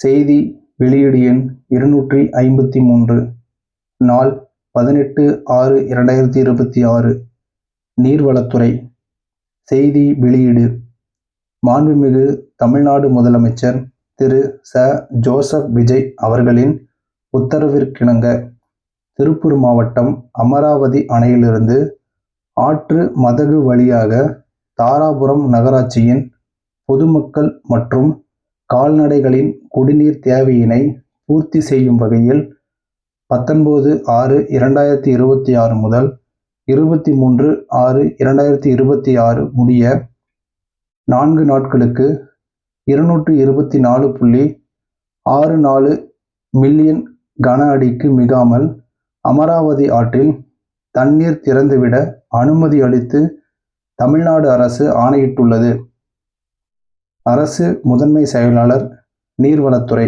செய்தி வெளியீடு எண் 253. நாள் 18/6/2026. நீர்வளத்துறை. செய்தி வெளியீடு. மாண்புமிகு தமிழ்நாடு முதலமைச்சர் திரு ச. ஜோசப் விஜய் அவர்களின் உத்தரவிற்கிணங்க திருப்பூர் மாவட்டம் அமராவதி அணையிலிருந்து ஆற்று மதகு வழியாக தாராபுரம் நகராட்சியின் பொதுமக்கள் மற்றும் கால்நடைகளின் குடிநீர் தேவையினை பூர்த்தி செய்யும் வகையில் 19/6/2026 முதல் 23/6/2026 முடிய 4 நாட்களுக்கு 224.64 மில்லியன் கன அடிக்கு மிகாமல் அமராவதி ஆற்றில் தண்ணீர் திறந்துவிட அனுமதி அளித்து தமிழ்நாடு அரசு ஆணையிட்டுள்ளது. அரசு முதன்மை செயலாளர், நீர்வளத்துறை.